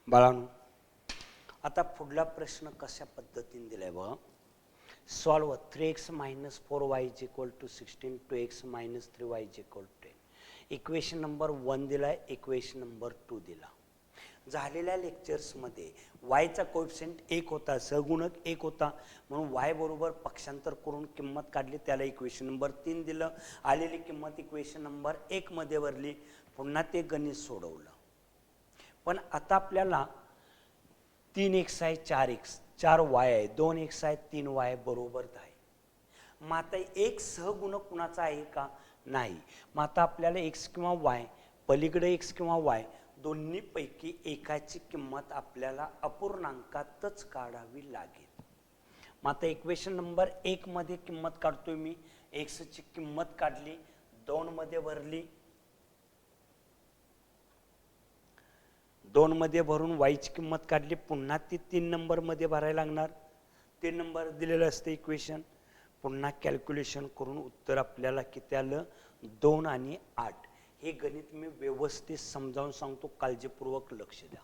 बाळांनो, आता पुढला प्रश्न कशा पद्धतीने दिलाय बघा. Solve 3x minus 4y is equal to 16, 2x minus 3y is equal to 10. Equation number 1 दिलाय, इक्वेशन नंबर 2 दिला. झालेल्या लेक्चर्समध्ये वायचा कोएफिशियंट 1 होता, सहगुणक 1 होता, म्हणून y बरोबर पक्षांतर करून किंमत काढली, त्याला इक्वेशन नंबर 3 दिलं. आलेली किंमत इक्वेशन नंबर 1 मध्ये भरली, पुन्हा ते गणित सोडवलं. पण आता आपल्याला 3x आहे, 4x 4y आहे, 2x आहे, 3y बरोबर आहे. मग आता एक सहगुणक कुणाचा आहे का? नाही. मग आता आपल्याला x किंवा y, पलीकडे x किंवा y दोन्हीपैकी एकाची किंमत आपल्याला अपूर्णांकातच काढावी लागेल. मग आता इक्वेशन नंबर 1 मध्ये किंमत काढतोय मी. x ची किंमत काढली, 2 मध्ये भरली, 2 मध्ये भरून y ची किंमत काढली, पुन्हा ती 3 नंबर मध्ये भरायला लागणार. 3 नंबर दिलेलं असतं इक्वेशन. पुन्हा कॅल्क्युलेशन करून उत्तर आपल्याला किती आलं? 2 आणि 8. हे गणित मी व्यवस्थित समजावून सांगतो, काळजीपूर्वक लक्ष द्या.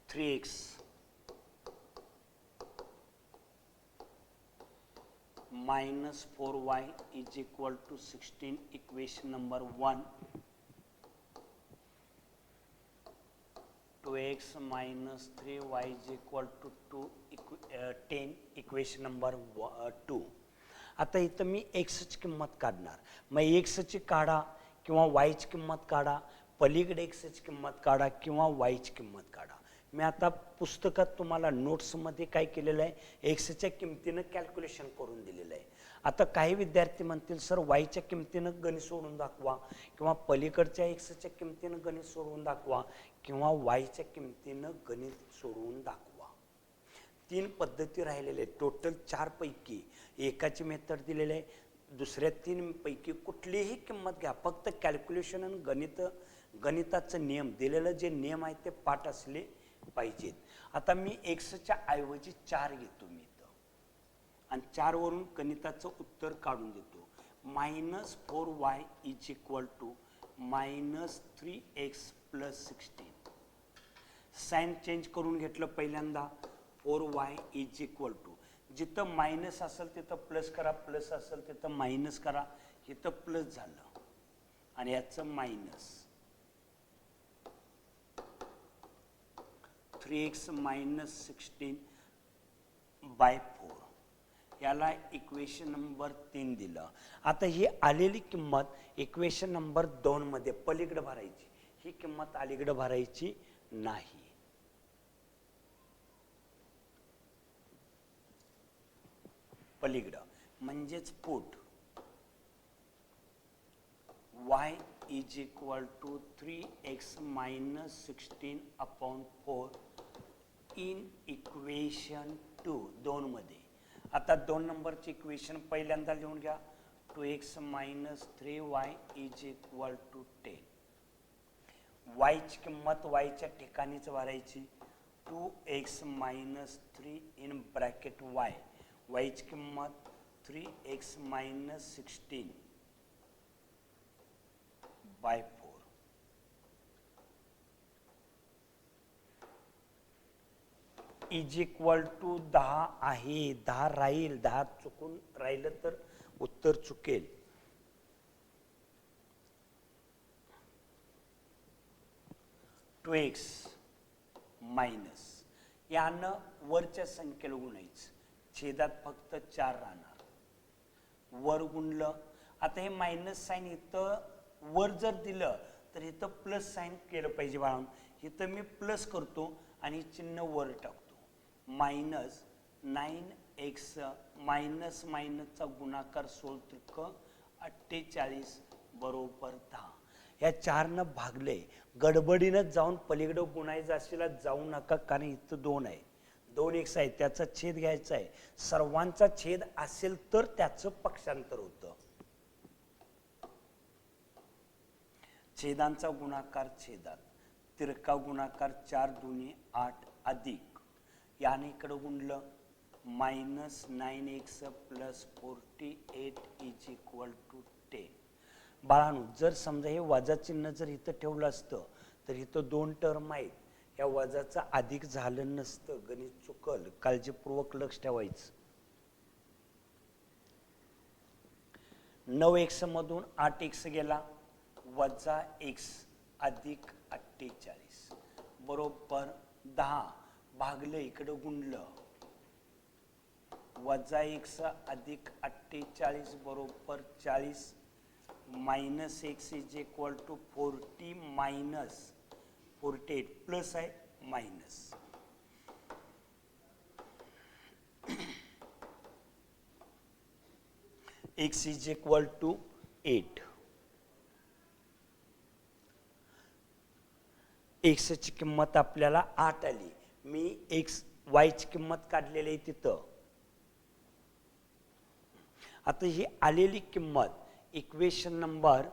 (3x minus 4y is equal to 16) equation number 1. 2x minus 3y is equal to 10 equation number 2. आता इथं मी x ची किंमत काढणार. मग x ची काढा किंवा y ची किंमत काढा, पलीकडे x ची किंमत काढा किंवा y ची किंमत काढा. मी आता पुस्तकात तुम्हाला नोट्समध्ये काय केलेलं आहे, एक्सच्या किमतीनं कॅल्क्युलेशन करून दिलेलं आहे. आता काही विद्यार्थी म्हणतील सर वायच्या किमतीनं गणित सोडून दाखवा, किंवा पलीकडच्या एक्सच्या किमतीनं गणित सोडवून दाखवा, किंवा वायच्या किमतीनं गणित सोडवून दाखवा. 3 पद्धती राहिलेल्या आहेत. टोटल 4 पैकी एकाची मेथड दिलेली आहे. दुसऱ्या 3 पैकी कुठलीही किंमत घ्या, फक्त कॅल्क्युलेशन आणि गणिताचं नियम दिलेलं जे नियम आहेत ते पाठ असले पाहिजेत. आता मी एक्सच्या ऐवजी 4 घेतो मी इथं आणि 4 वरून गणिताचं उत्तर काढून देतो. -4y is equal to -3x प्लस 16. साइन चेंज करून घेतलं पहिल्यांदा. 4y इज इक्वल टू, जिथं मायनस असेल तिथं प्लस करा, प्लस असेल तिथं मायनस करा. इथं प्लस झालं आणि याचं मायनस. 3x minus 16 by 4. याला इक्वेशन नंबर 3 दिलं. आता ही आलेली किंमत इक्वेशन नंबर 2 मध्ये पलीकडे भरायची. ही किंमत अलीकडे भरायची नाही. पलीकडं म्हणजेच put y is equal to 3x minus 16 upon 4 in equation 2. 2 मध्ये. आता 2 नंबरची इक्वेशन पहिल्यांदा लिहून घ्या. 2x minus 3y is equal to 10. y ची किंमत y च्या ठिकाणीच भरायची. 2x minus 3 in bracket y. y ची किंमत 3x minus 16 by 4. Is equal to 10 आहे. 10 राहील. 10 चुकून राहिलं तर उत्तर चुकेल. टू एक्स मायनस, यानं वरच्या संख्येला गुणायचं. छेदात फक्त 4 राहणार. वर गुणलं. आता हे मायनस साइन इथं वर जर दिलं तर इथं प्लस साइन केलं पाहिजे बाळांनो. इथं मी प्लस करतो आणि चिन्ह वर टाकतो. मायनस 9x मायनस मायनसचा गुणाकार 16 48 बरोबर 10. या 4 भागले. गडबडीनं जाऊन पलीकडं गुणायचं असलेला जाऊ नका, कारण इथं 2 आहे. 2x आहे, त्याचा छेद घ्यायचा आहे. सर्वांचा छेद असेल तर त्याचं पक्षांतर होतं. छेदांचा गुणाकार छेदात. तिरका गुणाकार 4 दुनी 8 अधिक याने इकडे गुणलं minus 9x plus 48 is equal to 10. बाळांनो, जर समजा हे वजा चिन्ह जर इथं ठेवलं असतं तर इथं 2 टर्म आहेत, या वजाचं अधिक झालं नसतं, गणित चुकल, काळजीपूर्वक लक्ष ठेवायचं. 9x मधून 8x गेला, वजा x अधिक 48 बरोबर 10 भागलं इकडं गुणलं, वजा x अधिक 48 बरोबर 40 minus x is equal to 40 minus 48 plus आहे minus. x is equal to 8. x ची किंमत आपल्याला 8 आली. मी x y ची किंमत काढलेली आहे तिथं. आता ही आलेली किंमत इक्वेशन नंबर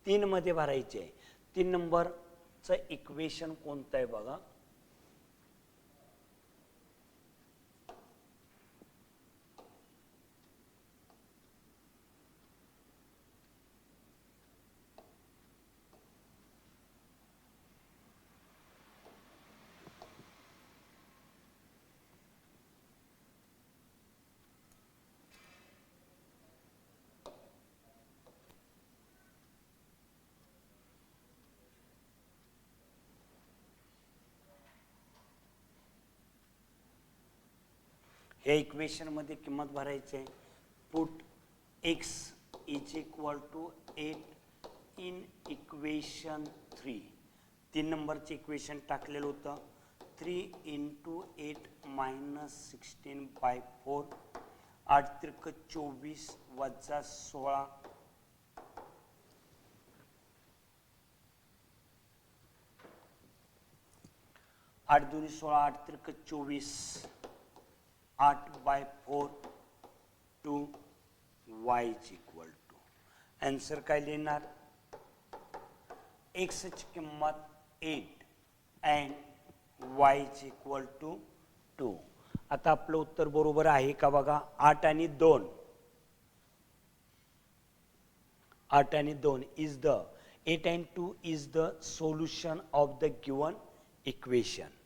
3 मध्ये भरायची आहे. 3 नंबरचं इक्वेशन कोणतं आहे बघा. या इक्वेशन मध्ये किंमत भरायची आहे. Put x is equal to 8 in equation 3. 3 नंबरचे इक्वेशन टाकलेलं होतं. 3 इंटू 8 मायनस 16 बाय 4, 8 त्रिक 24 वजा 16 8 दूनी 16 8 त्रिक 24 8 by 4 two y is equal to. Answer काय लिहिणार. x ची किंमत 8 and y is equal to 2. आता आपलं उत्तर बरोबर आहे का बघा. 8 आणि 2 8 आणि 2 is the 8 and 2 is the solution of the given equation.